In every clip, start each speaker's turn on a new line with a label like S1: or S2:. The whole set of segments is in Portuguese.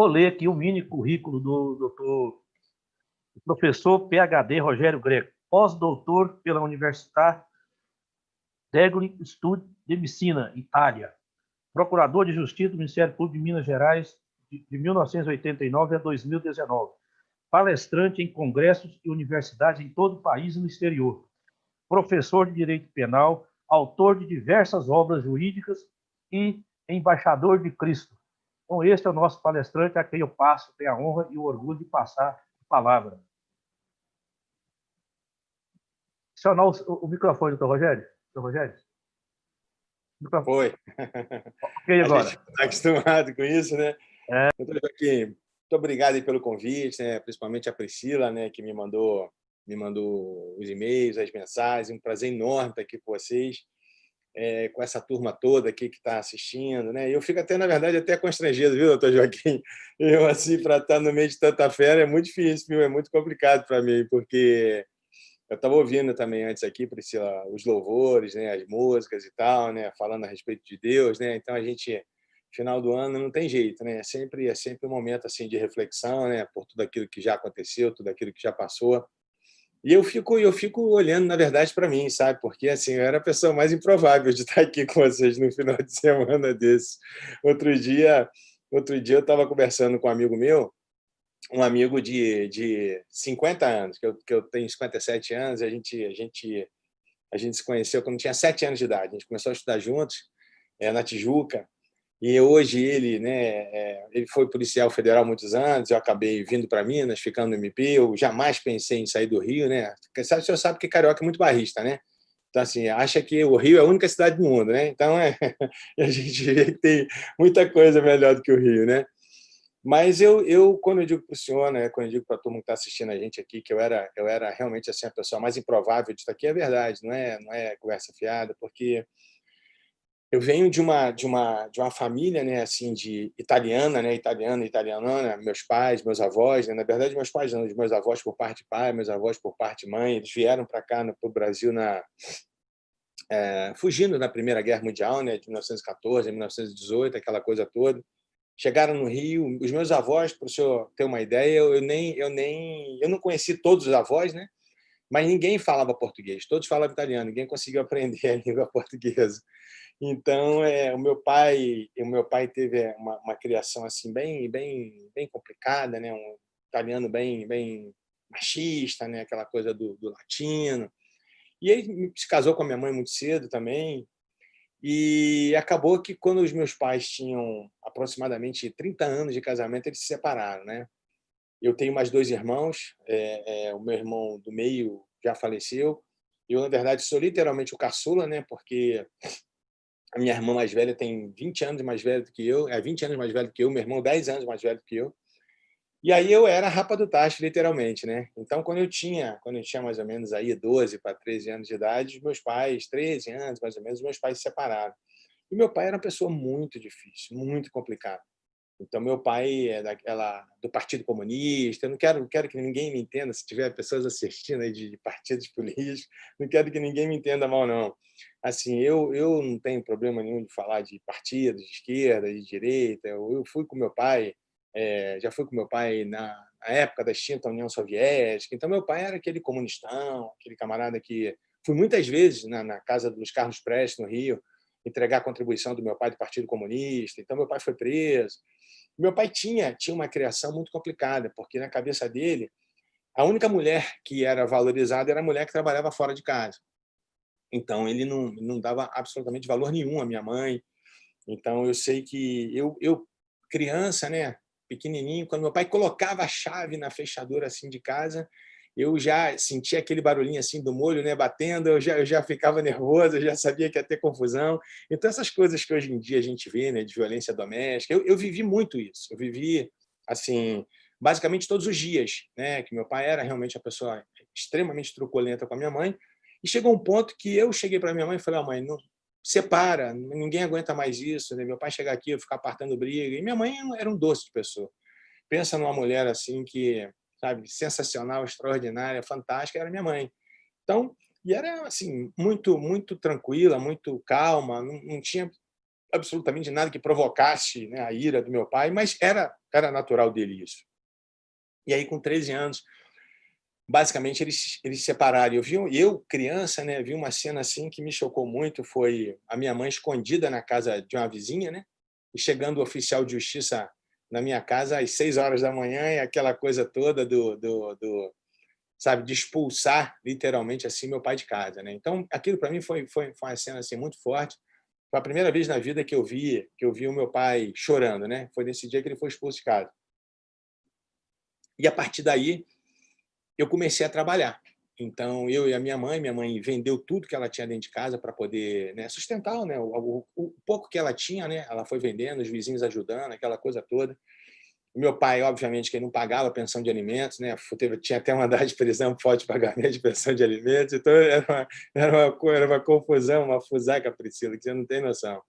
S1: vou ler aqui o mini currículo do doutor, professor PhD Rogério Greco, pós-doutor pela Università degli Studi di Messina, Itália, procurador de Justiça do Ministério Público de Minas Gerais de 1989 a 2019, palestrante em congressos e universidades em todo o país e no exterior, professor de Direito Penal, autor de diversas obras jurídicas e embaixador de Cristo. Então, este é o nosso palestrante, a quem eu passo, tenho a honra e o orgulho de passar a palavra. Acionar o microfone, doutor Rogério. Doutor Rogério?
S2: Foi.
S1: Ok, agora.
S2: A gente está acostumado com isso, né?
S1: É.
S2: Doutor Joaquim, muito obrigado aí pelo convite, né? Principalmente a Priscila, né? Que me mandou os e-mails, as mensagens. Um prazer enorme estar aqui com vocês, com essa turma toda aqui que está assistindo, né? Eu fico até, na verdade, até constrangido, viu, doutor Joaquim? Eu, assim, para estar no meio de tanta fera é muito difícil, viu? É muito complicado para mim, porque eu estava ouvindo também antes aqui, Priscila, os louvores, né, as músicas e tal, né, falando a respeito de Deus, né? Então a gente, final do ano, não tem jeito, né? É sempre um momento assim de reflexão, né, por tudo aquilo que já aconteceu, tudo aquilo que já passou. E eu fico olhando, na verdade, para mim, sabe? Porque assim, eu era a pessoa mais improvável de estar aqui com vocês no final de semana desse. Outro dia, eu estava conversando com um amigo meu, um amigo de 50 anos, que eu tenho 57 anos, a gente se conheceu quando tinha 7 anos de idade. A gente começou a estudar juntos, na Tijuca, e hoje ele, né, ele foi policial federal há muitos anos, eu acabei vindo para Minas, ficando no MP, eu jamais pensei em sair do Rio, né? Porque o senhor sabe que carioca é muito barrista, né? Então, assim, acha que o Rio é a única cidade do mundo, né? Então, a gente vê que tem muita coisa melhor do que o Rio, né? Mas quando eu digo para o senhor, né, quando eu digo para a turma que está assistindo a gente aqui, que eu era realmente assim, a pessoa mais improvável de estar aqui, é verdade, não é conversa fiada, porque eu venho de uma família, né, assim, de italiana, né, italianona, meus pais, meus avós, né, na verdade, meus pais não, meus avós por parte de pai, meus avós por parte de mãe, eles vieram para cá, para o Brasil, fugindo da Primeira Guerra Mundial, né, de 1914 a 1918, aquela coisa toda. Chegaram no Rio, os meus avós, para o senhor ter uma ideia, eu não conheci todos os avós, né? Mas ninguém falava português, todos falavam italiano, ninguém conseguiu aprender a língua portuguesa. Então, o meu pai teve uma criação assim bem complicada, né? Um italiano bem machista, né? Aquela coisa do latino. E ele se casou com a minha mãe muito cedo também. E acabou que, quando os meus pais tinham aproximadamente 30 anos de casamento, eles se separaram, né? Eu tenho mais 2 irmãos, o meu irmão do meio já faleceu. Eu, na verdade, sou literalmente o caçula, né? Porque a minha irmã mais velha tem 20 anos mais velha do que eu, 20 anos mais velho do que eu, meu irmão 10 anos mais velho do que eu. E aí eu era a rapa do tacho, literalmente, né? Então, quando eu tinha mais ou menos aí 12 para 13 anos de idade, meus pais, 13 anos mais ou menos, meus pais se separaram. E meu pai era uma pessoa muito difícil, muito complicada. Então, meu pai é do Partido Comunista. Eu não quero que ninguém me entenda, se tiver pessoas assistindo aí de partidos políticos, não quero que ninguém me entenda mal, não. Assim, eu não tenho problema nenhum de falar de partidos, de esquerda, de direita. Eu fui com meu pai, já fui com meu pai na época da extinta União Soviética. Então, meu pai era aquele comunistão, aquele camarada que... Fui muitas vezes na casa dos Carlos Prestes, no Rio, entregar a contribuição do meu pai do Partido Comunista. Então, meu pai foi preso. Meu pai tinha uma criação muito complicada, porque, na cabeça dele, a única mulher que era valorizada era a mulher que trabalhava fora de casa. Então, ele não dava absolutamente valor nenhum à minha mãe. Então, eu sei que eu criança, né, pequenininho, quando meu pai colocava a chave na fechadura assim de casa, eu já sentia aquele barulhinho assim do molho, né, batendo, eu já ficava nervoso, eu já sabia que ia ter confusão. Então, essas coisas que hoje em dia a gente vê, né, de violência doméstica, eu vivi muito isso. Eu vivi, assim, basicamente todos os dias, né, que meu pai era realmente uma pessoa extremamente truculenta com a minha mãe. E chegou um ponto que eu cheguei para minha mãe e falei: "Ah, mãe, não separa, ninguém aguenta mais isso, né? Meu pai chegar aqui, eu ficar apartando briga". E minha mãe era um doce de pessoa. Pensa numa mulher assim que, sabe, sensacional, extraordinária, fantástica, era minha mãe. Então, e era assim muito tranquila, muito calma, não tinha absolutamente nada que provocasse, né, a ira do meu pai, mas era natural dele isso. E aí, com 13 anos, basicamente, eles se separaram. Eu, criança, né, vi uma cena assim que me chocou muito, foi a minha mãe escondida na casa de uma vizinha, né, e chegando o oficial de justiça na minha casa às 6 horas da manhã, e aquela coisa toda sabe, de expulsar literalmente assim meu pai de casa, né? Então, aquilo para mim foi uma cena assim muito forte. Foi a primeira vez na vida que eu vi o meu pai chorando, né? Foi nesse dia que ele foi expulso de casa. E a partir daí eu comecei a trabalhar. Então, eu e a minha mãe vendeu tudo que ela tinha dentro de casa para poder, né, sustentar, né, o pouco que ela tinha, né, ela foi vendendo, os vizinhos ajudando, aquela coisa toda. O meu pai, obviamente, que ele não pagava pensão de alimentos, né, tinha até mandado de prisão por falta de pagamento de pensão de alimentos, então era uma confusão, uma fusaca, Priscila, que você não tem noção.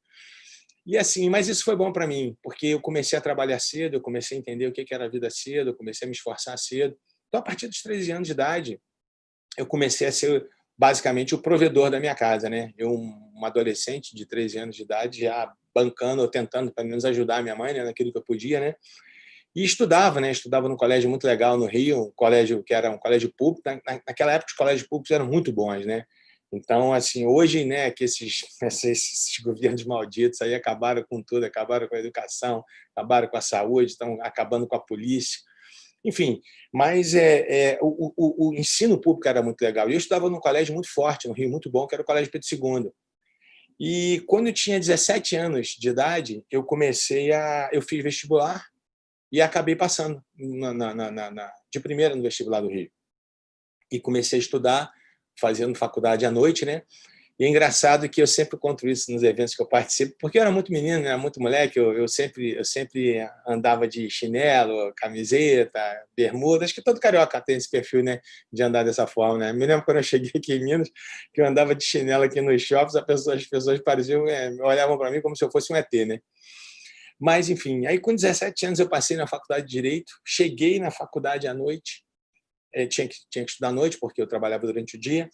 S2: E assim, mas isso foi bom para mim, porque eu comecei a trabalhar cedo, eu comecei a entender o que era a vida cedo, eu comecei a me esforçar cedo. Então, a partir dos 13 anos de idade, eu comecei a ser basicamente o provedor da minha casa, né? Eu, um adolescente de 13 anos de idade, já bancando ou tentando, pelo menos, ajudar a minha mãe, né, naquilo que eu podia, né? E estudava, né? Estudava num colégio muito legal no Rio, um colégio que era um colégio público. Naquela época, os colégios públicos eram muito bons, né? Então, assim, hoje, né, que esses governos malditos aí acabaram com tudo, acabaram com a educação, acabaram com a saúde, estão acabando com a polícia. Enfim, mas o ensino público era muito legal. E eu estudava num colégio muito forte, no Rio, muito bom, que era o Colégio Pedro II. E quando eu tinha 17 anos de idade, eu fiz vestibular e acabei passando de primeira no vestibular do Rio. E comecei a estudar, fazendo faculdade à noite, né? E é engraçado que eu sempre conto isso nos eventos que eu participo, porque eu era muito menino, era muito moleque, eu sempre andava de chinelo, camiseta, bermuda. Acho que todo carioca tem esse perfil, né, de andar dessa forma, né? Me lembro quando eu cheguei aqui em Minas, que eu andava de chinelo aqui nos shoppings, as pessoas pareciam, olhavam para mim como se eu fosse um ET, né? Mas, enfim, aí com 17 anos eu passei na faculdade de Direito, cheguei na faculdade à noite, tinha que estudar à noite, porque eu trabalhava durante o dia.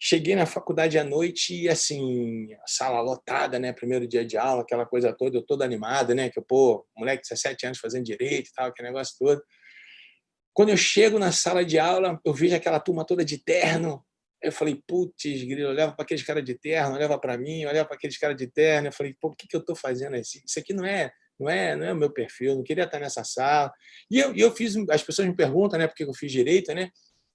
S2: Cheguei na faculdade à noite e, assim, a sala lotada, né? Primeiro dia de aula, aquela coisa toda, eu todo animado, né? Que eu, pô, moleque de 17 anos fazendo direito e tal, aquele negócio todo. Quando eu chego na sala de aula, eu vejo aquela turma toda de terno. Eu falei, putz, grilo, olhava para aqueles caras de terno, olhava para mim, olhava para aqueles caras de terno. Eu falei, pô, o que eu estou fazendo assim? Isso aqui não é o meu perfil, não queria estar nessa sala. E eu fiz, as pessoas me perguntam, né, por que eu fiz direito, né?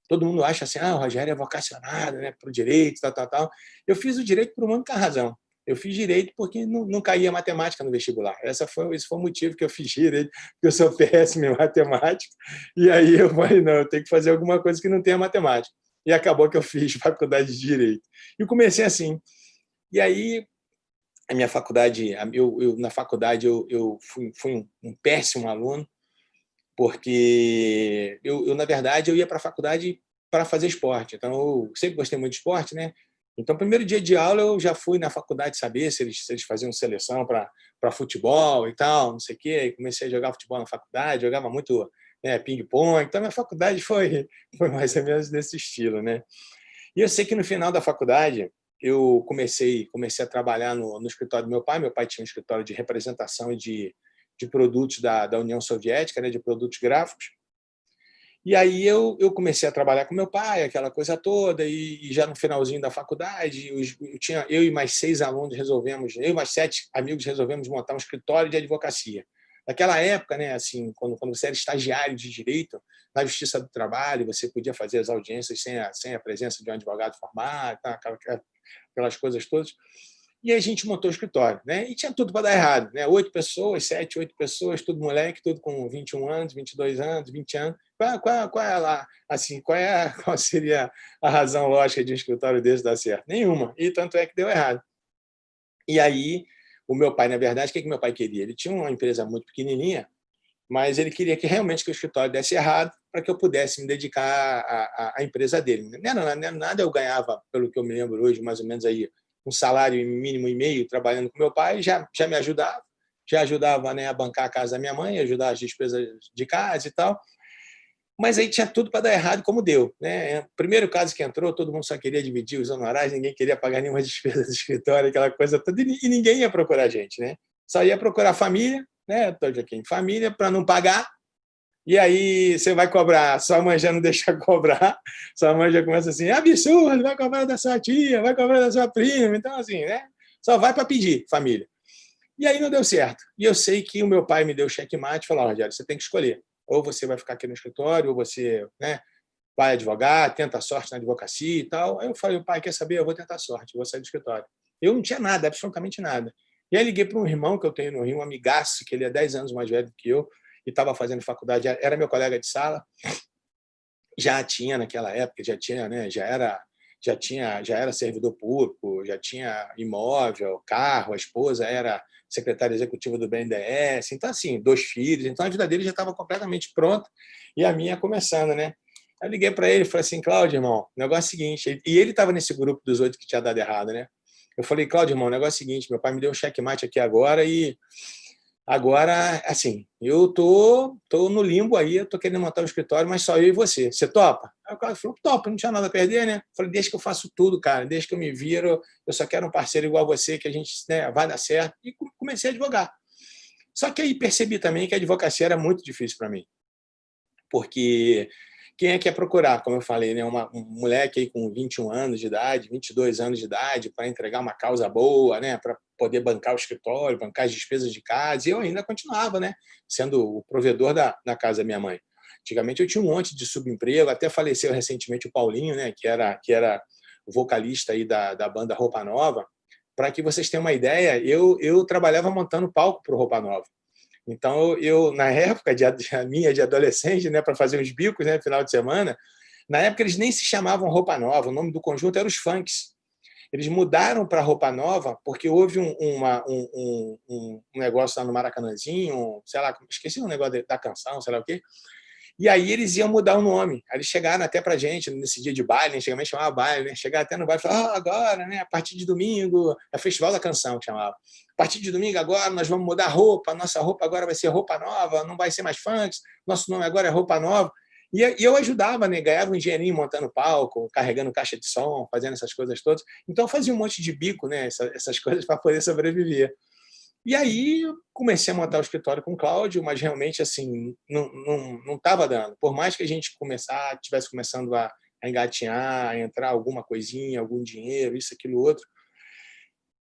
S2: Todo mundo acha assim, o Rogério é vocacionado, né, para o direito, tal, tal, tal. Eu fiz o direito por uma única razão. Eu fiz direito porque não caía matemática no vestibular. Esse foi o motivo que eu fiz direito, porque eu sou péssimo em matemática. E aí eu falei, não, eu tenho que fazer alguma coisa que não tenha matemática. E acabou que eu fiz faculdade de direito. E comecei assim. E aí, a minha faculdade, na faculdade, eu fui um péssimo aluno, porque na verdade, eu ia para a faculdade para fazer esporte. Então, eu sempre gostei muito de esporte, né? Então, primeiro dia de aula, eu já fui na faculdade saber se eles faziam seleção para futebol e tal, não sei o quê. Aí comecei a jogar futebol na faculdade, jogava muito, né, ping-pong. Então, minha faculdade foi mais ou menos desse estilo, né? E eu sei que no final da faculdade, eu comecei a trabalhar no escritório do meu pai. Meu pai tinha um escritório de representação e de produtos da União Soviética, né, de produtos gráficos. E aí eu comecei a trabalhar com meu pai, aquela coisa toda, e já no finalzinho da faculdade, eu e mais 6 alunos eu e mais 7 amigos resolvemos montar um escritório de advocacia. Naquela época, né, assim, quando você era estagiário de direito, na Justiça do Trabalho, você podia fazer as audiências sem a presença de um advogado formado, tá, aquelas coisas todas. E a gente montou o escritório, né? E tinha tudo para dar errado, né? 8 pessoas, 7, 8 pessoas, tudo moleque, tudo com 21 anos, 22 anos, 20 anos. Qual seria a razão lógica de um escritório desse dar certo? Nenhuma. E tanto é que deu errado. E aí, o meu pai, na verdade, o que meu pai queria? Ele tinha uma empresa muito pequenininha, mas ele queria que realmente que o escritório desse errado para que eu pudesse me dedicar à empresa dele. Não era nada, eu ganhava, pelo que eu me lembro hoje, mais ou menos aí, um salário mínimo e meio trabalhando com meu pai, já me ajudava, já ajudava, né, a bancar a casa da minha mãe, ajudar as despesas de casa e tal. Mas aí tinha tudo para dar errado, como deu, né? Primeiro caso que entrou, todo mundo só queria dividir os honorários, ninguém queria pagar nenhuma despesa do escritório, aquela coisa toda, e ninguém ia procurar a gente, né? Só ia procurar família, né? Tô aqui, família, para não pagar. E aí você vai cobrar, sua mãe já não deixa cobrar, sua mãe já começa assim, absurdo, vai cobrar da sua tia, vai cobrar da sua prima, então assim, né? Só vai para pedir, família. E aí não deu certo. E eu sei que o meu pai me deu checkmate e falou, Rogério, você tem que escolher. Ou você vai ficar aqui no escritório, ou você, né, vai advogar, tenta a sorte na advocacia e tal. Aí eu falei, pai, quer saber? Eu vou tentar a sorte, vou sair do escritório. Eu não tinha nada, absolutamente nada. E aí liguei para um irmão que eu tenho no Rio, um amigaço, que ele é 10 anos mais velho que eu, e estava fazendo faculdade, era meu colega de sala, já tinha naquela época, já tinha, né, já era servidor público, já tinha imóvel, carro, a esposa era secretária executiva do BNDES, então assim, 2 filhos, então a vida dele já estava completamente pronta e a minha começando, né? Eu liguei para ele e falei assim, Cláudio, irmão, o negócio é o seguinte, e ele estava nesse grupo dos 8 que tinha dado errado, né? Eu falei, Cláudio, irmão, o negócio é o seguinte, meu pai me deu um checkmate aqui agora e agora, assim, eu tô no limbo aí, eu tô querendo montar um escritório, mas só eu e você. Você topa? Aí o cara falou, topa, não tinha nada a perder, né? Eu falei, deixa que eu faço tudo, cara, deixa que eu me viro, eu só quero um parceiro igual a você, que a gente, né, vai dar certo. E comecei a advogar. Só que aí percebi também que a advocacia era muito difícil para mim, porque quem é que ia procurar, como eu falei, né, um moleque aí com 21 anos de idade, 22 anos de idade, para entregar uma causa boa, né, para poder bancar o escritório, bancar as despesas de casa, e eu ainda continuava, né, sendo o provedor da casa da minha mãe. Antigamente eu tinha um monte de subemprego, até faleceu recentemente o Paulinho, né, que era o vocalista aí da banda Roupa Nova. Para que vocês tenham uma ideia, eu trabalhava montando palco para o Roupa Nova. Então, eu na época minha de adolescente, né, para fazer uns bicos, né, final de semana, na época eles nem se chamavam Roupa Nova, o nome do conjunto era os Funks. Eles mudaram para Roupa Nova porque houve um negócio lá no Maracanãzinho, sei lá, esqueci o negócio da canção, sei lá o quê. E aí eles iam mudar o nome. Aí eles chegaram até pra gente nesse dia de baile, antigamente chamava baile, né? Chegaram até no baile e falaram, agora, né? A partir de domingo, é Festival da Canção que chamava. A partir de domingo agora nós vamos mudar a roupa, nossa roupa agora vai ser roupa nova, não vai ser mais funk, nosso nome agora é roupa nova. E eu ajudava, né? Ganhava um dinheirinho montando palco, carregando caixa de som, fazendo essas coisas todas. Então eu fazia um monte de bico, né? Essas coisas para poder sobreviver. E aí eu comecei a montar o escritório com o Cláudio, mas realmente assim não estava dando. Por mais que a gente tivesse começando a engatinhar, a entrar alguma coisinha, algum dinheiro, isso, aquilo, outro,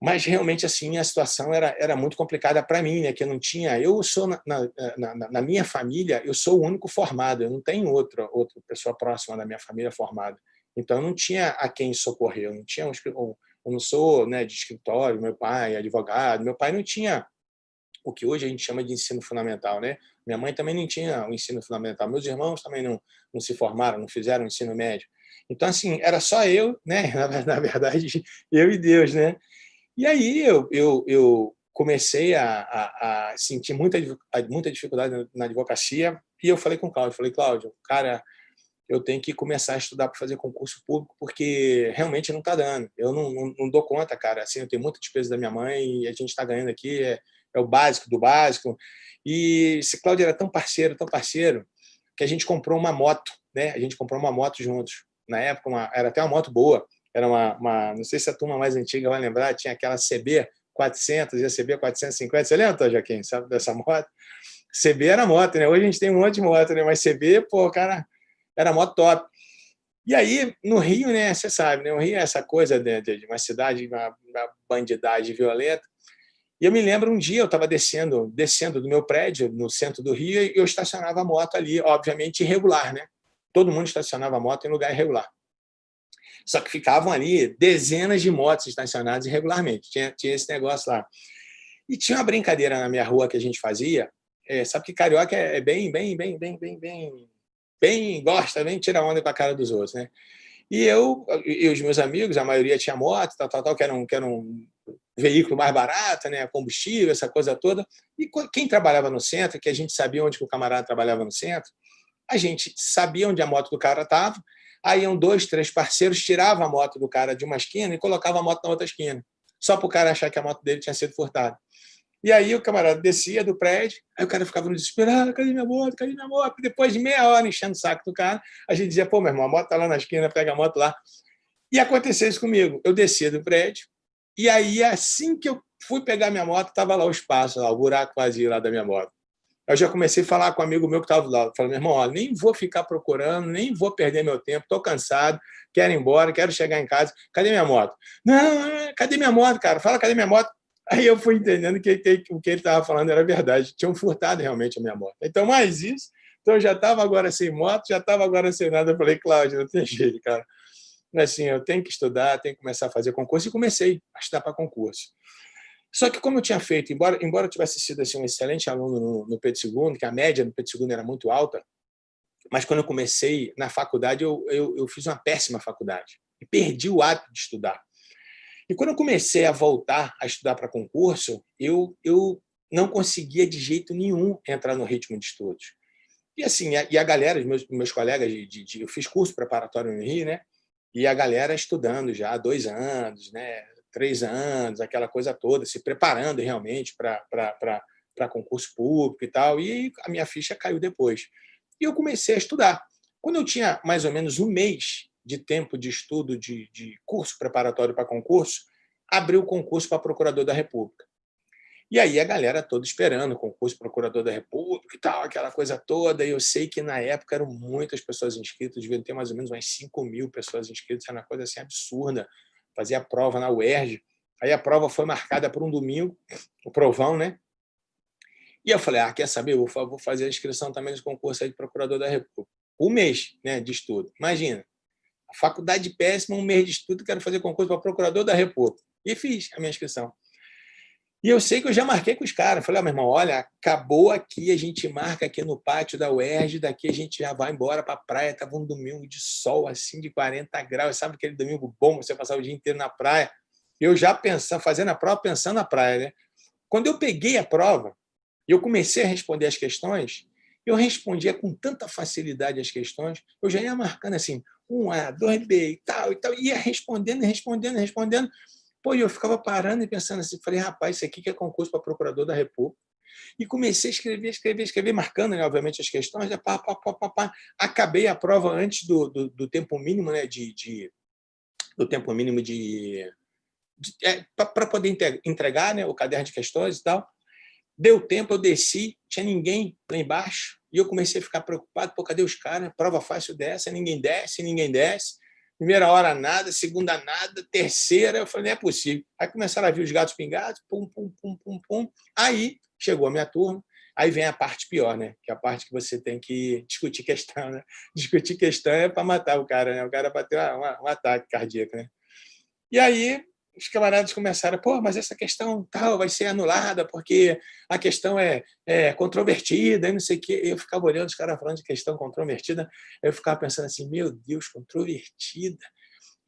S2: mas realmente assim a situação era muito complicada para mim, né? Que eu não tinha. Eu sou na minha família, eu sou o único formado. Eu não tenho outra pessoa próxima da minha família formada. Então eu não tinha a quem socorrer. Eu não tinha eu não sou, né, de escritório. Meu pai é advogado. Meu pai não tinha o que hoje a gente chama de ensino fundamental, né? Minha mãe também não tinha o ensino fundamental. Meus irmãos também não se formaram, não fizeram o ensino médio. Então assim era só eu, né? Na verdade eu e Deus, né? E aí eu comecei a sentir muita dificuldade na advocacia e eu falei com o Cláudio, Cláudio, cara, eu tenho que começar a estudar para fazer concurso público porque realmente não está dando. Eu não dou conta, cara. Assim, eu tenho muita despesa da minha mãe e a gente está ganhando aqui, é o básico do básico. E esse Cláudio era tão parceiro, que a gente comprou uma moto, né? A gente comprou uma moto juntos. Na época, era até uma moto boa. Era não sei se a turma mais antiga vai lembrar, tinha aquela CB 400 e a CB 450. Você lembra, Joaquim, sabe dessa moto? CB era moto, né? Hoje a gente tem um monte de moto, né? Mas CB, pô, cara, era moto top. E aí, no Rio, né, você sabe, né, o Rio é essa coisa de uma cidade, uma bandidagem violenta. E eu me lembro um dia, eu estava descendo do meu prédio, no centro do Rio, e eu estacionava a moto ali, obviamente irregular, né? Todo mundo estacionava a moto em lugar irregular. Só que ficavam ali dezenas de motos estacionadas irregularmente. Tinha esse negócio lá. E tinha uma brincadeira na minha rua que a gente fazia. Sabe que carioca é bem gosta, bem tira onda com a cara dos outros, né? E eu e os meus amigos, a maioria tinha moto, que era um veículo mais barato, né? Combustível, essa coisa toda. E quem trabalhava no centro, que a gente sabia onde o camarada trabalhava no centro, a gente sabia onde a moto do cara estava, aí iam 2, 3 parceiros, tiravam a moto do cara de uma esquina e colocavam a moto na outra esquina, só para o cara achar que a moto dele tinha sido furtada. E aí o camarada descia do prédio, aí o cara ficava no desespero, cadê minha moto, cadê minha moto? Depois de meia hora enchendo o saco do cara, a gente dizia, pô, meu irmão, a moto tá lá na esquina, pega a moto lá. E aconteceu isso comigo. Eu descia do prédio, e aí assim que eu fui pegar minha moto, estava lá o espaço, lá, o buraco vazio lá da minha moto. Eu já comecei a falar com um amigo meu que estava do lado. Falei, meu irmão, ó, nem vou ficar procurando, nem vou perder meu tempo, estou cansado, quero ir embora, quero chegar em casa. Cadê minha moto? Não, cadê minha moto, cara? Fala, cadê minha moto? Aí eu fui entendendo que o que ele estava falando era verdade. Tinham furtado realmente a minha moto. Então, mais isso. Então, eu já estava agora sem moto, já estava agora sem nada. Eu falei, Cláudio, não tem jeito, cara. Assim, eu tenho que estudar, tenho que começar a fazer concurso. E comecei a estudar para concurso. Só que como eu tinha feito, embora eu tivesse sido assim, um excelente aluno no Pedro II, que a média no Pedro II era muito alta, mas quando eu comecei na faculdade, eu fiz uma péssima faculdade e perdi o hábito de estudar. E quando eu comecei a voltar a estudar para concurso, eu não conseguia de jeito nenhum entrar no ritmo de estudos. E assim, a galera, os meus colegas, eu fiz curso preparatório no Rio, né? E a galera estudando já há 2 anos, né? 3 anos, aquela coisa toda, se preparando realmente para concurso público e tal. E a minha ficha caiu depois. E eu comecei a estudar. Quando eu tinha mais ou menos um mês de tempo de estudo de curso preparatório para concurso, abri o concurso para procurador da República. E aí a galera toda esperando o concurso procurador da República e tal, aquela coisa toda. E eu sei que na época eram muitas pessoas inscritas, deviam ter mais ou menos umas 5.000 pessoas inscritas, era uma coisa assim absurda. Fazia a prova na UERJ. Aí a prova foi marcada para um domingo, o provão, né? E eu falei, quer saber? Eu vou fazer a inscrição também nesse concurso aí de procurador da República. Um mês, né, de estudo. Imagina, a faculdade péssima, um mês de estudo, quero fazer concurso para procurador da República. E fiz a minha inscrição. E eu sei que eu já marquei com os caras. Falei, meu irmão, olha, acabou aqui, a gente marca aqui no pátio da UERJ, daqui a gente já vai embora para a praia. Estava um domingo de sol, assim, de 40 graus. Sabe aquele domingo bom, você passar o dia inteiro na praia? Eu já pensando, fazendo a prova, pensando na praia, né? Quando eu peguei a prova e eu comecei a responder as questões, eu respondia com tanta facilidade as questões, eu já ia marcando assim, 1A, 2B e tal, ia respondendo, respondendo, respondendo. Pô, eu ficava parando e pensando assim, falei, rapaz, isso aqui que é concurso para procurador da República. E comecei a escrever, marcando, né, obviamente, as questões. Acabei a prova antes do tempo mínimo, né, do tempo mínimo para poder entregar, né, o caderno de questões e tal. Deu tempo, eu desci, tinha ninguém lá embaixo, e eu comecei a ficar preocupado, pô, cadê os caras? Prova fácil dessa, ninguém desce, ninguém desce. Primeira hora nada, segunda nada, terceira, eu falei, não é possível. Aí começaram a vir os gatos pingados, pum, pum, pum, pum, pum. Aí chegou a minha turma, aí vem a parte pior, né? Que é a parte que você tem que discutir questão, né? Discutir questão é para matar o cara, né? O cara para ter um ataque cardíaco, né? E aí os camaradas começaram, pô, mas essa questão tal vai ser anulada porque a questão é controvertida e não sei o quê. Eu ficava olhando os caras falando de questão controvertida, eu ficava pensando assim, meu Deus, controvertida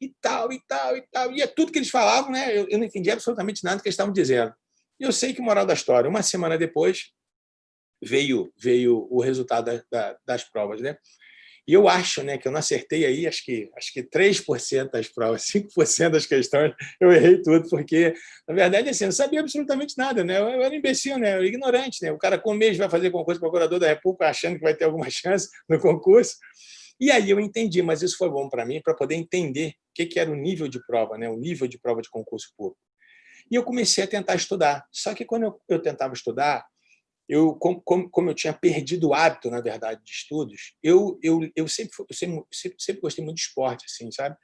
S2: e tal, e tal, e tal. E é tudo que eles falavam, né? Eu não entendi absolutamente nada do que eles estavam dizendo. E eu sei que, moral da história, uma semana depois veio o resultado das provas, né? E eu acho, né, que eu não acertei aí, acho que 3% das provas, 5% das questões, eu errei tudo, porque, na verdade, assim, eu não sabia absolutamente nada, né? Eu era imbecil, né? Eu era ignorante, né? O cara com um mês vai fazer concurso de procurador da República achando que vai ter alguma chance no concurso. E aí eu entendi, mas isso foi bom para mim, para poder entender o que era o nível de prova, né? O nível de prova de concurso público. E eu comecei a tentar estudar. Só que quando eu tentava estudar, como eu tinha perdido o hábito, na verdade, de estudos, eu sempre gostei muito de esporte, assim, sabe?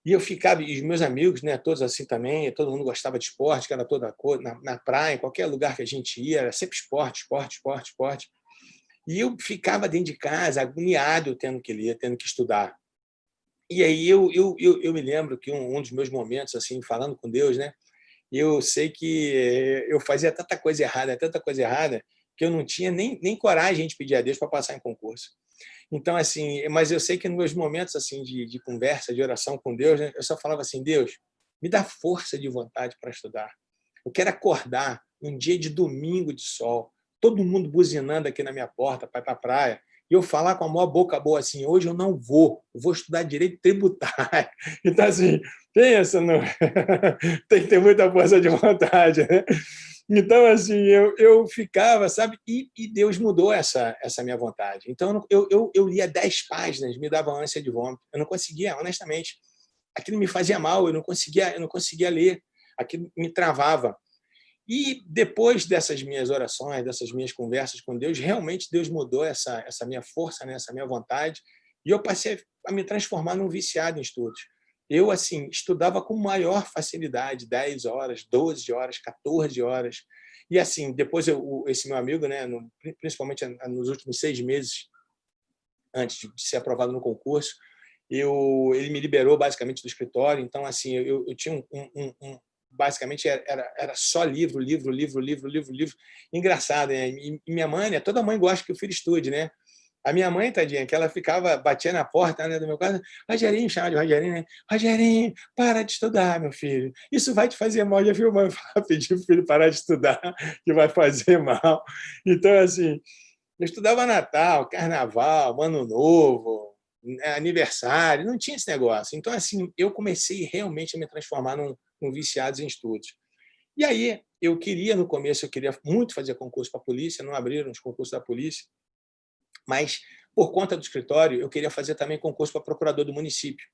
S2: E eu ficava, e os meus amigos, né, todos assim também, todo mundo gostava de esporte, que era toda coisa, na praia, em qualquer lugar que a gente ia, era sempre esporte, esporte, esporte, esporte. E eu ficava dentro de casa, agoniado, tendo que ler, tendo que estudar. E aí eu me lembro que um dos meus momentos, assim, falando com Deus, né, e eu sei que eu fazia tanta coisa errada, que eu não tinha nem coragem de pedir a Deus para passar em concurso. Então, assim, mas eu sei que nos meus momentos assim de conversa, de oração com Deus, né, eu só falava assim, Deus, me dá força de vontade para estudar. Eu quero acordar um dia de domingo de sol, todo mundo buzinando aqui na minha porta para ir para a praia, e eu falar com a maior boca boa assim, hoje eu não vou, eu vou estudar direito tributário. Então, assim, pensa, no... tem que ter muita força de vontade, né? Então, assim, eu ficava, sabe? E Deus mudou essa minha vontade. Então, eu lia 10 páginas, me dava ânsia de vômito. Eu não conseguia, honestamente. Aquilo me fazia mal, eu não conseguia ler. Aquilo me travava. E depois dessas minhas orações, dessas minhas conversas com Deus, realmente Deus mudou essa minha força, né? Essa minha vontade, e eu passei a me transformar num viciado em estudos. Eu, assim, estudava com maior facilidade, 10 horas, 12 horas, 14 horas. E, assim, depois esse meu amigo, né, principalmente nos últimos 6 meses, antes de ser aprovado no concurso, ele me liberou basicamente do escritório. Então, assim, eu tinha basicamente era só livro, livro, livro, livro, livro, livro. Engraçado, né? E minha mãe, né? Toda mãe gosta que o filho estude, né? A minha mãe, tadinha, que ela ficava, batia na porta, né, do meu quarto, Rogerinho, chama de Rogerinho, né? Rogerinho, para de estudar, meu filho. Isso vai te fazer mal. Já viu mãe pedir o filho parar de estudar, que vai fazer mal. Então, assim, eu estudava Natal, Carnaval, Ano Novo, aniversário, não tinha esse negócio. Então, assim, eu comecei realmente a me transformar num viciado em estudos. E aí, no começo, eu queria muito fazer concurso para a polícia, não abriram os concursos da polícia, mas, por conta do escritório, eu queria fazer também concurso para procurador do município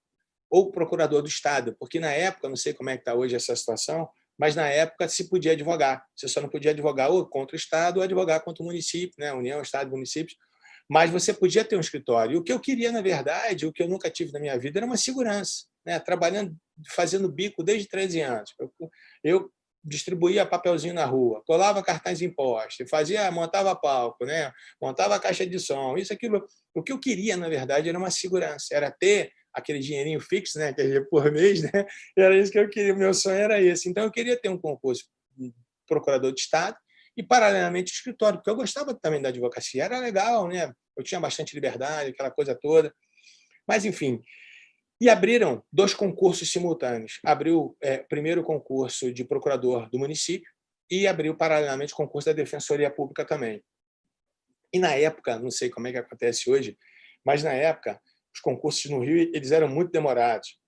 S2: ou procurador do Estado, porque na época, não sei como é que está hoje essa situação, mas na época se podia advogar. Você só não podia advogar ou contra o Estado ou advogar contra o município, né? União, Estado, municípios. Mas você podia ter um escritório. E o que eu queria, na verdade, o que eu nunca tive na minha vida, era uma segurança, né? Trabalhando, fazendo bico desde 13 anos. Eu distribuía papelzinho na rua, colava cartaz em poste, montava palco, né? Montava caixa de som, isso, aquilo. O que eu queria, na verdade, era uma segurança, era ter aquele dinheirinho fixo, né, que é por mês, né? Era isso que eu queria, o meu sonho era esse. Então eu queria ter um concurso de procurador de Estado e paralelamente o escritório, porque eu gostava também da advocacia, era legal, né? Eu tinha bastante liberdade, aquela coisa toda. Mas enfim, e abriram 2 concursos simultâneos. Abriu primeiro o concurso de procurador do município e abriu paralelamente o concurso da Defensoria Pública também. E na época, não sei como é que acontece hoje, mas na época os concursos no Rio eles eram muito demorados.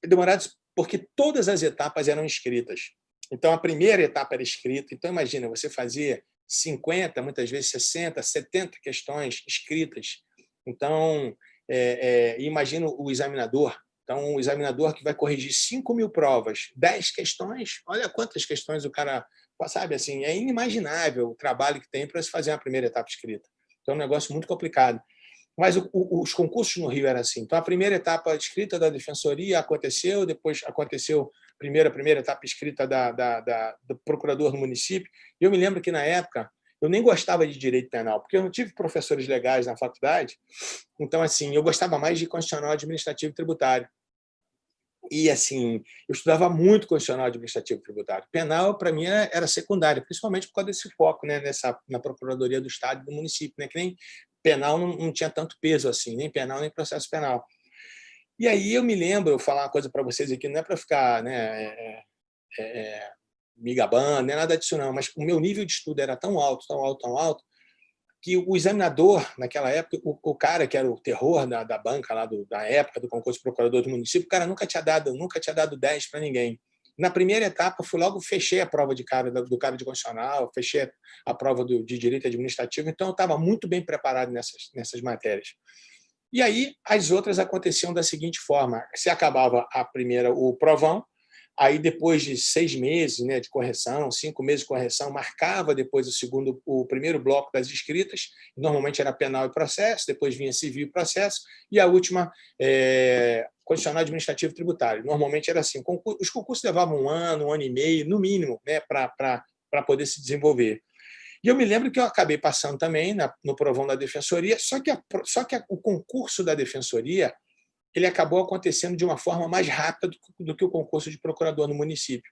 S2: Demorados porque todas as etapas eram escritas. Então, a primeira etapa era escrita. Então, imagina, você fazia 50, muitas vezes 60, 70 questões escritas. Então, imagina o examinador. Então, o examinador que vai corrigir 5.000 provas, 10 questões, olha quantas questões o cara... Sabe, assim, é inimaginável o trabalho que tem para se fazer uma primeira etapa escrita. Então, é um negócio muito complicado. Mas os concursos no Rio eram assim. Então, a primeira etapa escrita da Defensoria aconteceu, depois aconteceu a primeira etapa escrita do procurador no município. E eu me lembro que, na época, eu nem gostava de direito penal, porque eu não tive professores legais na faculdade. Então, assim, eu gostava mais de constitucional administrativo e tributário. E, assim, eu estudava muito constitucional administrativo e tributário. Penal, para mim, era secundário, principalmente por causa desse foco, né, na Procuradoria do Estado e do município, né, que nem penal não tinha tanto peso assim, nem penal, nem processo penal. E aí eu me lembro, eu vou falar uma coisa para vocês aqui, não é para ficar, né, me gabando, nem nada disso não, mas o meu nível de estudo era tão alto, tão alto, tão alto, que o examinador, naquela época, o cara que era o terror da banca lá da época do concurso de procurador do município, o cara nunca tinha dado 10 para ninguém. Na primeira etapa, fechei a prova do cara de constitucional, fechei a prova de direito administrativo, então eu estava muito bem preparado nessas matérias. E aí as outras aconteciam da seguinte forma: se acabava a primeira, o provão, aí depois de 6 meses, né, de correção, 5 meses de correção, marcava depois o primeiro bloco das escritas, normalmente era penal e processo, depois vinha civil e processo, e a última constitucional administrativo e tributário. Normalmente era assim. Os concursos levavam um ano e meio, no mínimo, né, para poder se desenvolver. E eu me lembro que eu acabei passando também no provão da Defensoria, só que o concurso da Defensoria ele acabou acontecendo de uma forma mais rápida do que o concurso de procurador no município.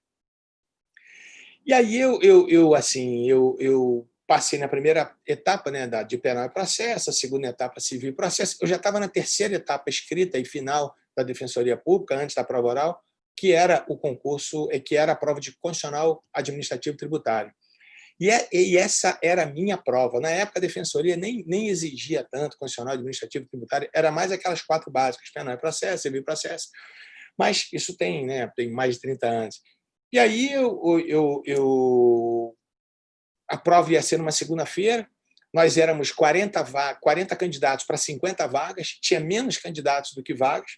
S2: E aí eu passei na primeira etapa, né, de penal e processo, a segunda etapa civil e processo. Eu já estava na terceira etapa escrita e final da Defensoria Pública, antes da prova oral, que era o concurso, que era a prova de constitucional administrativo tributário. E essa era a minha prova. Na época, a Defensoria nem exigia tanto constitucional, administrativo, tributário, era mais aquelas 4 básicas, penal e processo, civil e processo. Mas isso tem mais de 30 anos. E aí a prova ia ser numa segunda-feira, nós éramos 40 candidatos para 50 vagas, tinha menos candidatos do que vagas,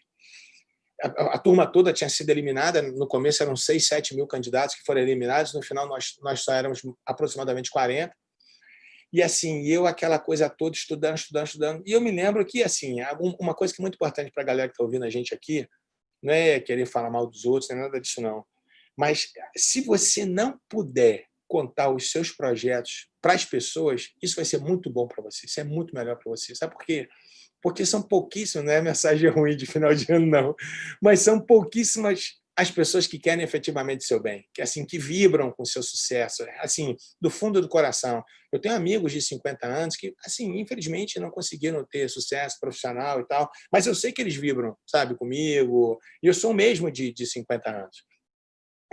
S2: a turma toda tinha sido eliminada, no começo eram 6, 7 mil candidatos que foram eliminados, no final nós só éramos aproximadamente 40, e assim, eu aquela coisa toda, estudando, e eu me lembro que, assim, uma coisa que é muito importante para a galera que está ouvindo a gente aqui, não é querer falar mal dos outros, não é nada disso não, mas se você não puder contar os seus projetos para as pessoas, isso vai ser muito bom para você, isso é muito melhor para você. Sabe por quê? Porque são pouquíssimas, não é mensagem ruim de final de ano, não, mas são pouquíssimas as pessoas que querem efetivamente seu bem, que assim que vibram com o seu sucesso, assim, do fundo do coração. Eu tenho amigos de 50 anos que, assim, infelizmente não conseguiram ter sucesso profissional e tal, mas eu sei que eles vibram, sabe, comigo, e eu sou o mesmo de 50 anos.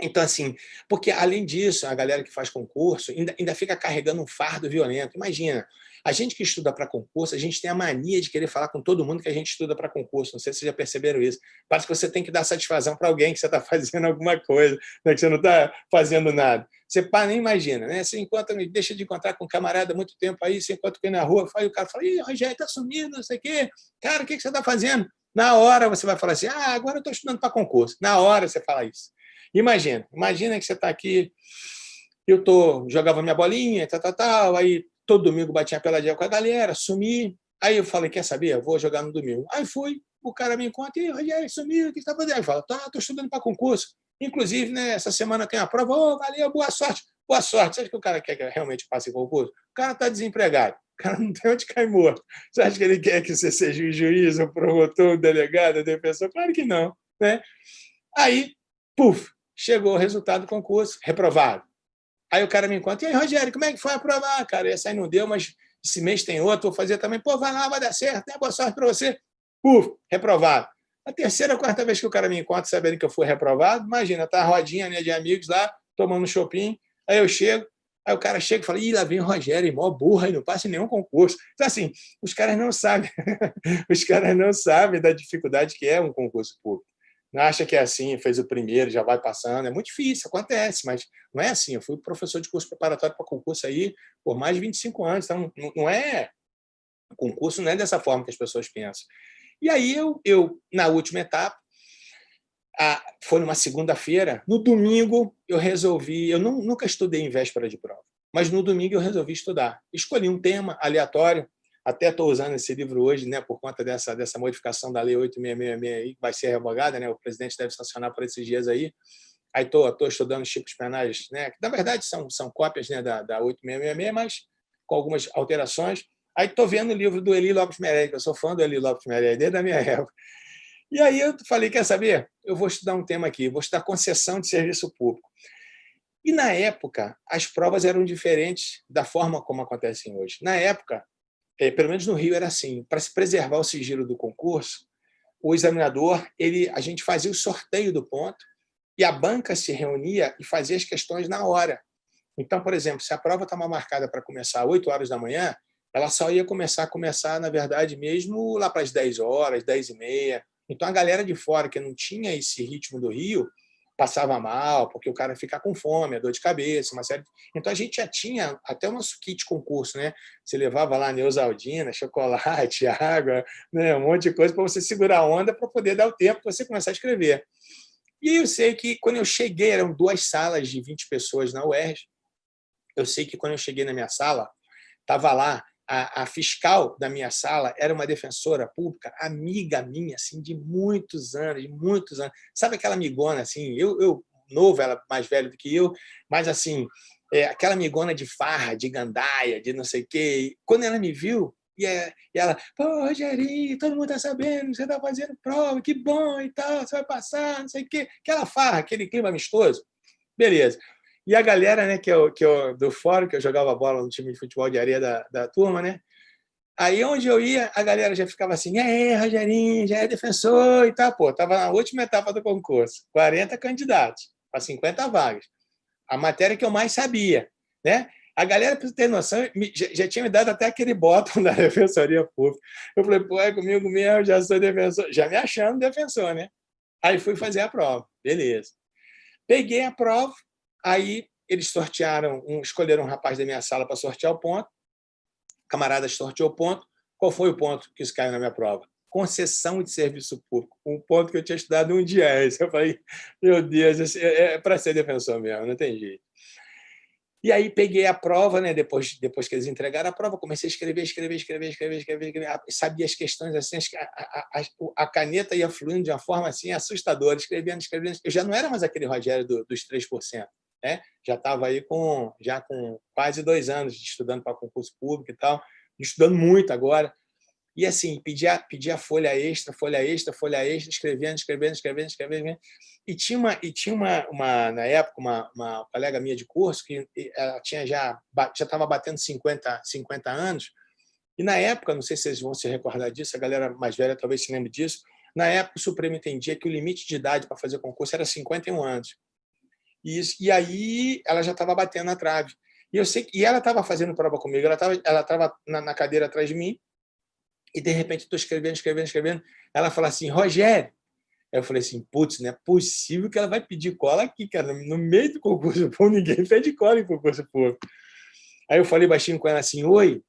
S2: Então, assim, porque além disso, a galera que faz concurso ainda fica carregando um fardo violento. Imagina, a gente que estuda para concurso, a gente tem a mania de querer falar com todo mundo que a gente estuda para concurso. Não sei se vocês já perceberam isso. Parece que você tem que dar satisfação para alguém que você está fazendo alguma coisa, né? Que você não está fazendo nada. Você nem imagina, né? Você deixa de encontrar com um camarada há muito tempo aí, você encontra com ele na rua, e o cara fala: Ih, Rogério, está sumido, não sei o quê. Cara, o que você está fazendo? Na hora você vai falar assim: ah, agora eu estou estudando para concurso. Na hora você fala isso. Imagina que você está aqui, jogava minha bolinha, tal, aí todo domingo batia a peladinha com a galera, sumi, aí eu falei, quer saber? Eu vou jogar no domingo. Aí fui, o cara me encontra, e Rogério, sumiu, o que você está fazendo? Aí fala, estou estudando para concurso. Inclusive, né, essa semana tem a prova, valeu, boa sorte. Boa sorte. Você acha que o cara quer que eu realmente passe em concurso? O cara está desempregado, o cara não tem onde cair morto. Você acha que ele quer que você seja um juiz, um promotor, um delegado, um defensor? Claro que não, né? Aí, puf, chegou o resultado do concurso, reprovado. Aí o cara me conta, e aí, Rogério, como é que foi aprovar? Cara, essa aí não deu, mas esse mês tem outro, vou fazer também. Pô, vai lá, vai dar certo, né? Boa sorte para você. Reprovado. A terceira, quarta vez que o cara me encontra sabendo que eu fui reprovado, imagina, tá a rodinha, né, de amigos lá, tomando shopping, aí eu chego, aí o cara chega e fala, ih, lá vem o Rogério, mó burra, e não passa em nenhum concurso. Então, assim, os caras não sabem, os caras não sabem da dificuldade que é um concurso público. Não acha que é assim, fez o primeiro, já vai passando. É muito difícil, acontece, mas não é assim. Eu fui professor de curso preparatório para concurso aí por mais de 25 anos, então não é. O concurso não é dessa forma que as pessoas pensam. E aí na última etapa, foi numa segunda-feira, no domingo eu resolvi, eu nunca estudei em véspera de prova, mas no domingo eu resolvi estudar. Escolhi um tema aleatório, até estou usando esse livro hoje, né, por conta dessa modificação da Lei 8.666 aí, que vai ser revogada, né, o presidente deve sancionar por esses dias aí. Aí estou estudando os tipos penais, né, que na verdade são cópias, né, da 8.666, mas com algumas alterações. Aí estou vendo o livro do Eli Lopes Meirelles, eu sou fã do Eli Lopes Meirelles, desde a minha época. E aí eu falei, quer saber? Eu vou estudar um tema aqui, vou estudar concessão de serviço público. E na época, as provas eram diferentes da forma como acontecem hoje. Na época, pelo menos no Rio era assim, para se preservar o sigilo do concurso, o examinador, a gente fazia o sorteio do ponto e a banca se reunia e fazia as questões na hora. Então, por exemplo, se a prova estava marcada para começar às 8 horas da manhã, ela só ia começar, na verdade, mesmo lá para as 10 horas, 10h30. Então, a galera de fora, que não tinha esse ritmo do Rio, passava mal, porque o cara fica com fome, a dor de cabeça, uma série. Então, a gente já tinha até o nosso kit concurso, né? Você levava lá Neusaldina, chocolate, água, né? Um monte de coisa para você segurar a onda para poder dar o tempo para você começar a escrever. E eu sei que, quando eu cheguei, eram 2 salas de 20 pessoas na UERJ. Eu sei que, quando eu cheguei na minha sala, estava lá a fiscal da minha sala, era uma defensora pública, amiga minha, assim, de muitos anos, Sabe aquela amigona, assim, eu novo, ela mais velha do que eu, mas, assim, aquela amigona de farra, de gandaia, de não sei o quê. Quando ela me viu, e ela, pô, Rogerinho, todo mundo está sabendo, você está fazendo prova, que bom e tal, você vai passar, não sei o quê. Aquela farra, aquele clima amistoso. Beleza. E a galera, né, do fórum, que eu jogava bola no time de futebol de areia da turma, né? Aí onde eu ia, a galera já ficava assim, Rogerinho, já é defensor e tal. Pô, estava na última etapa do concurso, 40 candidatos para 50 vagas. A matéria que eu mais sabia, né? A galera, para ter noção, já tinha me dado até aquele botão da Defensoria Pública. Eu falei, pô, é comigo mesmo, já sou defensor. Já me achando defensor, né? Aí fui fazer a prova. Beleza. Peguei a prova, aí eles sortearam, escolheram um rapaz da minha sala para sortear o ponto, o camarada sorteou o ponto. Qual foi o ponto que isso caiu na minha prova? Concessão de serviço público, um ponto que eu tinha estudado um dia antes. Eu falei, meu Deus, é para ser defensor mesmo, não tem jeito. E aí peguei a prova, né? Depois que eles entregaram a prova, comecei a escrever. Sabia as questões assim, a caneta ia fluindo de uma forma assim assustadora, escrevendo. Eu já não era mais aquele Rogério dos 3%, né? Já estava aí com quase 2 anos de estudando para concurso público e tal, estudando muito agora. E assim, pedia folha extra, escrevendo. E tinha na época, uma colega minha de curso que ela já estava batendo 50 anos. E na época, não sei se vocês vão se recordar disso, a galera mais velha talvez se lembre disso, na época o Supremo entendia que o limite de idade para fazer concurso era 51 anos. E aí ela já estava batendo na trave. E ela estava fazendo prova comigo, ela estava na cadeira atrás de mim, e de repente estou escrevendo. Ela fala assim, Rogério. Eu falei assim, putz, não é possível que ela vai pedir cola aqui, cara. No meio do concurso público, ninguém pede cola em concurso público. Aí eu falei baixinho com ela assim, oi.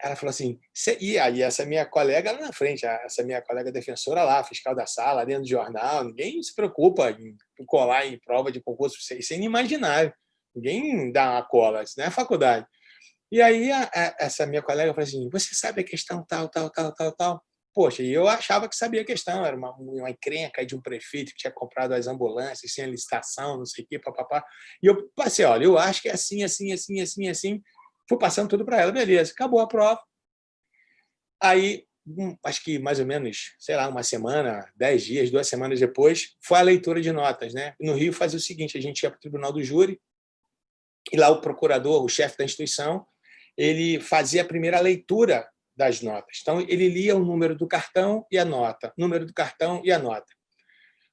S2: Ela falou assim, e aí essa minha colega lá na frente, essa minha colega defensora lá, fiscal da sala, dentro do jornal, ninguém se preocupa em colar em prova de concurso, isso é inimaginável. Ninguém dá uma cola, isso não é faculdade. E aí essa minha colega falou assim, você sabe a questão tal. Poxa, e eu achava que sabia a questão, era uma encrenca de um prefeito que tinha comprado as ambulâncias sem a licitação, não sei o quê, papapá. E eu passei, olha, eu acho que é assim. Fui passando tudo para ela, beleza, acabou a prova. Aí, acho que mais ou menos, sei lá, uma semana, 10 dias, 2 semanas depois, foi a leitura de notas, né? No Rio fazia o seguinte, a gente ia para o tribunal do júri, e lá o procurador, o chefe da instituição, ele fazia a primeira leitura das notas. Então, ele lia o número do cartão e a nota, número do cartão e a nota.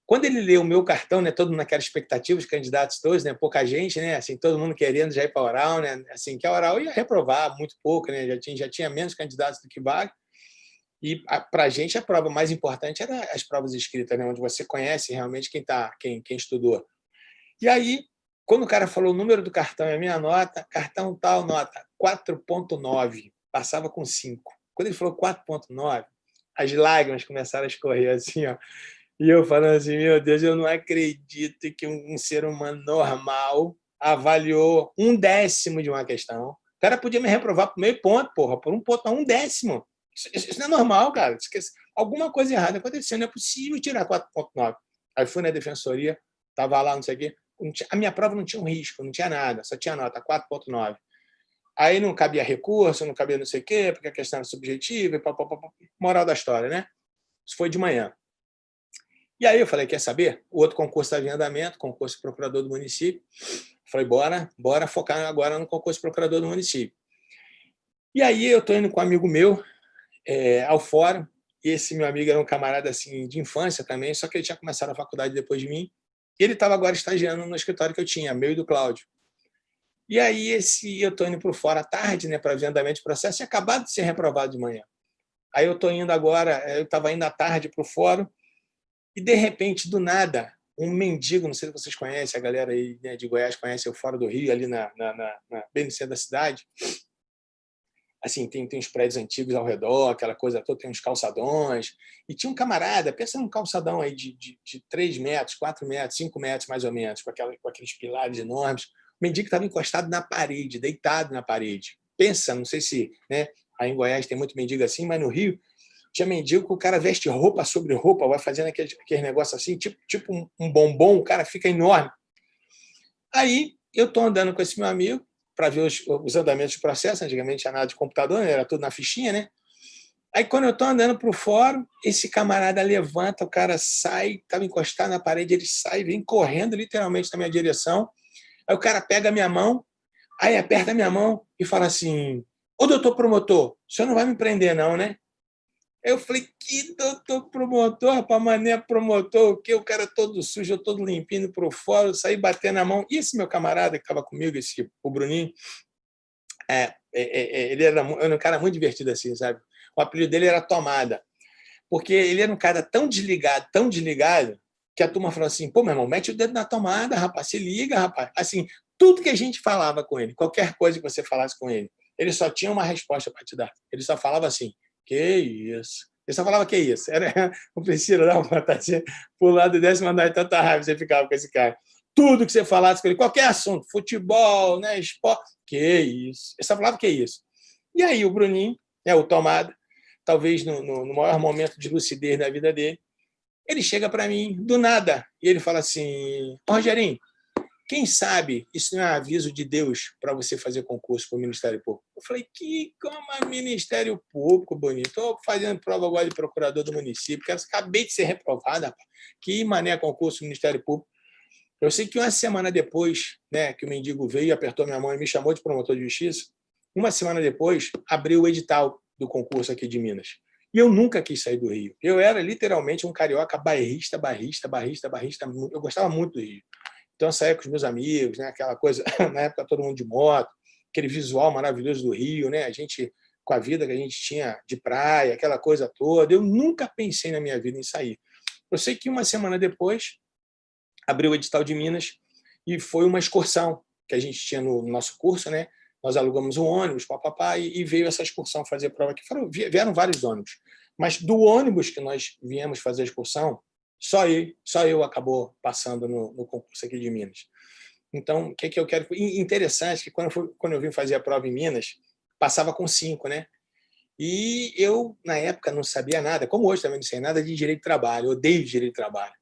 S2: Quando ele leu o meu cartão, né, todo mundo naquela expectativa, os candidatos todos, né, pouca gente, né, assim, todo mundo querendo já ir para a oral, né, assim, que a oral ia reprovar muito pouco, né, já tinha menos candidatos do que vaga. E para a gente a prova mais importante era as provas escritas, né, onde você conhece realmente quem estudou. E aí, quando o cara falou o número do cartão e a minha nota, cartão tal, nota 4,9, passava com 5. Quando ele falou 4,9, as lágrimas começaram a escorrer assim, ó. E eu falando assim, meu Deus, eu não acredito que um ser humano normal avaliou 1/10 de uma questão. O cara podia me reprovar por meio ponto, porra, por 1 ponto, não, 1/10. Isso não é normal, cara. Alguma coisa errada aconteceu, não é possível tirar 4,9. Aí fui na defensoria, estava lá, não sei o quê. A minha prova não tinha um risco, não tinha nada, só tinha nota 4,9. Aí não cabia recurso, não cabia não sei o quê, porque a questão era subjetiva, moral da história, né? Isso foi de manhã. E aí eu falei, quer saber? O outro concurso estava em andamento, concurso de procurador do município. Falei, bora focar agora no concurso de procurador do município. E aí eu estou indo com um amigo meu ao fórum, e esse meu amigo era um camarada assim, de infância também, só que ele tinha começado a faculdade depois de mim. E ele estava agora estagiando no escritório que eu tinha, meu e do Cláudio. E aí eu estou indo para o fora à tarde, né, para ver andamento de processo, e acabado de ser reprovado de manhã. Aí eu estou indo agora, eu estava indo à tarde para o fórum, e de repente, do nada, um mendigo, não sei se vocês conhecem, a galera aí, né, de Goiás conhece o Fora do Rio, ali bem no centro da cidade. Assim, tem uns prédios antigos ao redor, aquela coisa toda, tem uns calçadões. E tinha um camarada, pensa num calçadão aí de 3 metros, 4 metros, 5 metros mais ou menos, com aqueles pilares enormes. O mendigo estava encostado na parede, deitado na parede. Pensa, não sei se, né, aí em Goiás tem muito mendigo assim, mas no Rio tinha mendigo que o cara veste roupa sobre roupa, vai fazendo aquele negócio assim, tipo um bombom, o cara fica enorme. Aí eu estou andando com esse meu amigo para ver os andamentos do processo. Antigamente tinha nada de computador, né? Era tudo na fichinha, né? Aí quando eu estou andando para o fórum, esse camarada levanta, o cara sai, estava encostado na parede, ele sai, vem correndo literalmente na minha direção. Aí o cara pega a minha mão, aí aperta a minha mão e fala assim, ô doutor promotor, o senhor não vai me prender não, né? Eu falei, que doutor promotor, rapaz, mané promotor, o que? O cara todo sujo, todo limpinho pro fora, saí batendo a mão. E esse meu camarada que estava comigo, o Bruninho, ele era um cara muito divertido assim, sabe? O apelido dele era Tomada, porque ele era um cara tão desligado, que a turma falou assim, pô, meu irmão, mete o dedo na tomada, rapaz, se liga, rapaz. Assim, tudo que a gente falava com ele, qualquer coisa que você falasse com ele só tinha uma resposta para te dar. Ele só falava assim, que isso? Ele só falava que isso. Era o Priscila dar uma vontade pro lado desse, mandar de tanta raiva você ficava com esse cara. Tudo que você falasse com ele, qualquer assunto, futebol, né, esporte, que isso? Ele só falava que isso. E aí o Bruninho, o Tomada, talvez no maior momento de lucidez da vida dele, ele chega para mim do nada e ele fala assim, Rogerinho, quem sabe isso não é aviso de Deus para você fazer concurso para o Ministério Público? Eu falei, que como Ministério Público, bonito? Estou fazendo prova agora de procurador do município, acabei de ser reprovado, rapaz. Que mané concurso do Ministério Público. Eu sei que uma semana depois, né, que o mendigo veio, apertou minha mão e me chamou de promotor de justiça, uma semana depois, abriu o edital do concurso aqui de Minas. E eu nunca quis sair do Rio. Eu era literalmente um carioca bairrista. Eu gostava muito do Rio. Então, eu saía com os meus amigos, né? Aquela coisa, na época, todo mundo de moto, aquele visual maravilhoso do Rio, né? A gente, com a vida que a gente tinha de praia, aquela coisa toda. Eu nunca pensei na minha vida em sair. Eu sei que uma semana depois, abriu o edital de Minas e foi uma excursão que a gente tinha no nosso curso, né? Nós alugamos um ônibus, papapá, e veio essa excursão fazer prova aqui. Vieram vários ônibus. Mas do ônibus que nós viemos fazer a excursão, só eu acabou passando no concurso aqui de Minas. Então, o que eu quero... Interessante que quando eu vim fazer a prova em Minas, passava com 5, né? E eu, na época, não sabia nada, como hoje também não sei nada de direito de trabalho, eu odeio direito de trabalho.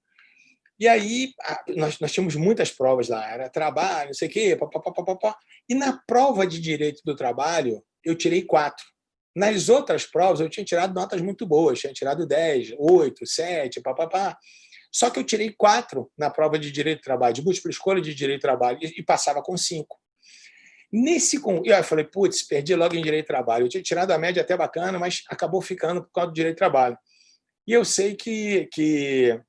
S2: E aí, nós tínhamos muitas provas lá, era trabalho, não sei o quê, papapá. E na prova de direito do trabalho, eu tirei 4. Nas outras provas, eu tinha tirado notas muito boas, tinha tirado 10, 8, 7, papapá. Só que eu tirei 4 na prova de direito do trabalho, de múltipla escolha de direito do trabalho, e passava com 5. Eu falei, putz, perdi logo em direito do trabalho. Eu tinha tirado a média até bacana, mas acabou ficando por causa do direito do trabalho. E eu sei que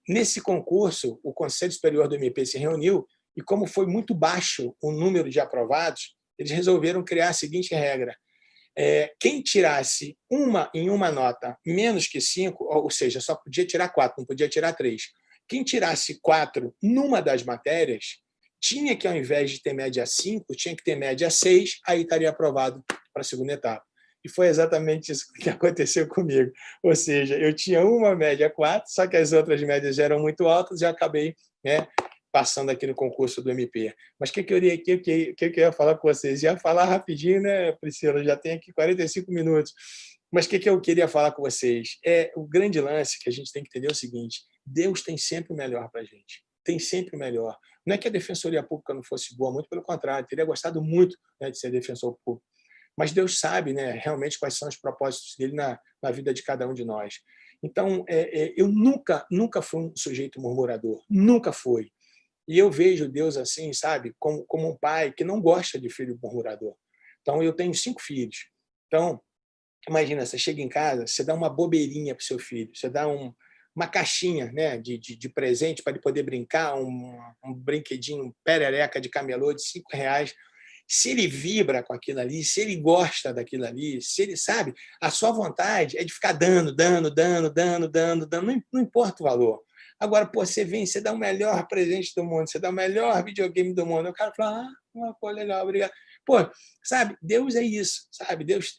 S2: nesse concurso, o Conselho Superior do MP se reuniu e, como foi muito baixo o número de aprovados, eles resolveram criar a seguinte regra. Quem tirasse em uma nota menos que 5, ou seja, só podia tirar 4, não podia tirar 3. Quem tirasse 4 numa das matérias, tinha que, ao invés de ter média 5, tinha que ter média 6, aí estaria aprovado para a segunda etapa. E foi exatamente isso que aconteceu comigo. Ou seja, eu tinha uma média 4, só que as outras médias eram muito altas e eu acabei, né, passando aqui no concurso do MP. Mas o que eu ia falar com vocês? Ia falar rapidinho, né, Priscila? Já tem aqui 45 minutos. Mas o que eu queria falar com vocês? O grande lance que a gente tem que entender é o seguinte: Deus tem sempre o melhor para a gente. Tem sempre o melhor. Não é que a Defensoria Pública não fosse boa, muito pelo contrário, teria gostado muito, né, de ser defensor público. Mas Deus sabe, né, realmente quais são os propósitos dele na vida de cada um de nós. Então, eu nunca fui um sujeito murmurador, nunca fui. E eu vejo Deus assim, sabe, como um pai que não gosta de filho murmurador. Então, eu tenho 5 filhos. Então, imagina, você chega em casa, você dá uma bobeirinha para o seu filho, você dá uma caixinha, né, de presente para ele poder brincar, um brinquedinho perereca de camelô de R$ 5. Se ele vibra com aquilo ali, se ele gosta daquilo ali, se ele sabe, a sua vontade é de ficar dando, não importa o valor. Agora, pô, você vem, você dá o melhor presente do mundo, você dá o melhor videogame do mundo, o cara fala, pô, legal, obrigado. Pô, sabe, Deus é isso, sabe? Deus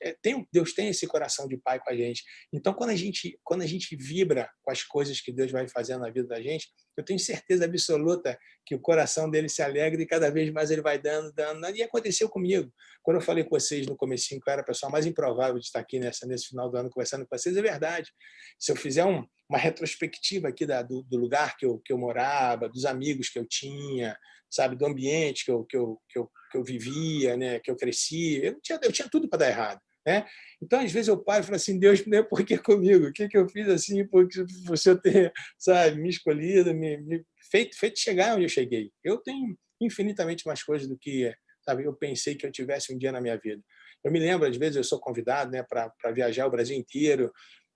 S2: tem esse coração de pai com a gente. Então, quando a gente vibra com as coisas que Deus vai fazendo na vida da gente, eu tenho certeza absoluta que o coração dele se alegra e cada vez mais ele vai dando. E aconteceu comigo. Quando eu falei com vocês no comecinho que eu era a pessoa mais improvável de estar aqui nesse final do ano conversando com vocês, é verdade. Se eu fizer uma retrospectiva aqui do lugar que eu morava, dos amigos que eu tinha, sabe, do ambiente que eu vivia, né, que eu cresci, eu tinha tudo para dar errado, né? Então, às vezes, eu paro e falo assim, Deus, né, por que comigo? O que eu fiz assim por você ter, sabe, me escolhido, me feito chegar onde eu cheguei? Eu tenho infinitamente mais coisas do que, sabe, eu pensei que eu tivesse um dia na minha vida. Eu me lembro, às vezes, eu sou convidado, né, para viajar o Brasil inteiro,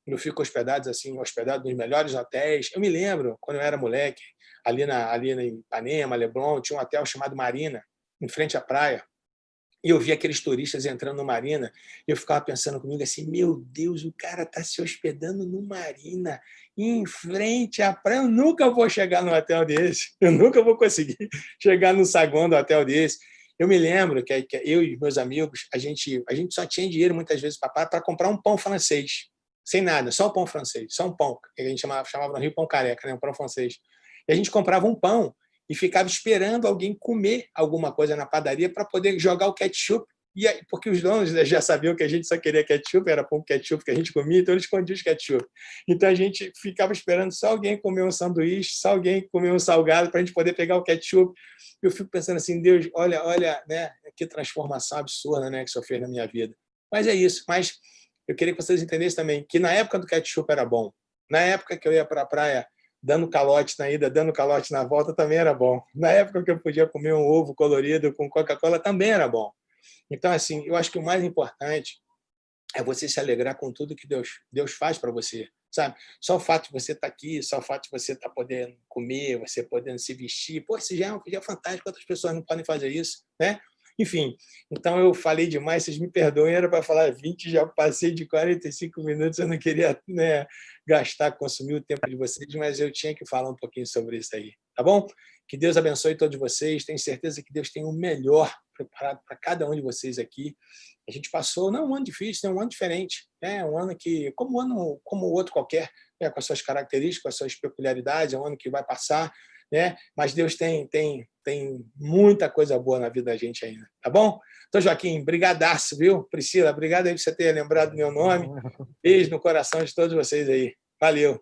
S2: eu fico hospedado nos melhores hotéis. Eu me lembro, quando eu era moleque, ali em Ipanema, Leblon, tinha um hotel chamado Marina, em frente à praia. E eu via aqueles turistas entrando no Marina, e eu ficava pensando comigo assim, meu Deus, o cara está se hospedando no Marina, em frente à praia, eu nunca vou chegar num hotel desse, eu nunca vou conseguir chegar no saguão do hotel desse. Eu me lembro que eu e meus amigos, a gente só tinha dinheiro muitas vezes para comprar um pão francês, sem nada, só o pão francês, só um pão, que a gente chamava no Rio pão careca, né? Um pão francês. E a gente comprava um pão e ficava esperando alguém comer alguma coisa na padaria para poder jogar o ketchup. E aí, porque os donos já sabiam que a gente só queria ketchup, era pão ketchup que a gente comia, então eles escondiam os ketchup. Então a gente ficava esperando só alguém comer um sanduíche, só alguém comer um salgado para a gente poder pegar o ketchup. Eu fico pensando assim, Deus, olha, né, que transformação absurda, né, que isso fez na minha vida. Mas é isso. Mas eu queria que vocês entendessem também que na época do ketchup era bom. Na época que eu ia para a praia dando calote na ida, dando calote na volta, também era bom. Na época que eu podia comer um ovo colorido com Coca-Cola, também era bom. Então, assim, eu acho que o mais importante é você se alegrar com tudo que Deus faz para você, sabe? Só o fato de você estar aqui, só o fato de você estar podendo comer, você podendo se vestir, pô, isso já é fantástico, quantas pessoas não podem fazer isso, né? Enfim, então eu falei demais, vocês me perdoem, era para falar 20, já passei de 45 minutos, eu não queria, né, consumir o tempo de vocês, mas eu tinha que falar um pouquinho sobre isso aí, tá bom? Que Deus abençoe todos vocês, tenho certeza que Deus tem o melhor preparado para cada um de vocês aqui. A gente passou, não um ano difícil, é um ano diferente, né? Um ano que, como o outro qualquer, né? Com as suas características, com as suas peculiaridades, é um ano que vai passar, né? Mas Deus tem muita coisa boa na vida da gente ainda, tá bom? Então, Joaquim, brigadaço, viu? Priscila, obrigado aí por você ter lembrado do meu nome. Beijo no coração de todos vocês aí. Valeu.